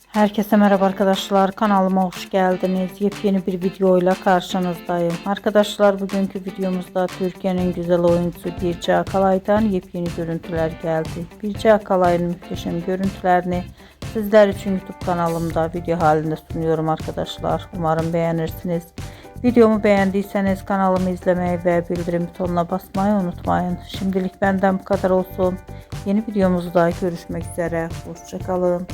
Herkese merhaba arkadaşlar, kanalıma hoş geldiniz. Yepyeni bir videoyla karşınızdayım. Arkadaşlar, bugünkü videomuzda Türkiye'nin güzel oyuncusu Birce Akalay'dan yepyeni görüntüler geldi. Birce Akalay'ın muhteşem görüntülerini sizler için YouTube kanalımda video halinde sunuyorum arkadaşlar. Umarım beğenirsiniz. Videomu beğendiyseniz kanalımı izlemeyi ve bildirim butonuna basmayı unutmayın. Şimdilik benden bu kadar olsun. Yeni videomuzda görüşmek üzere. Hoşça kalın.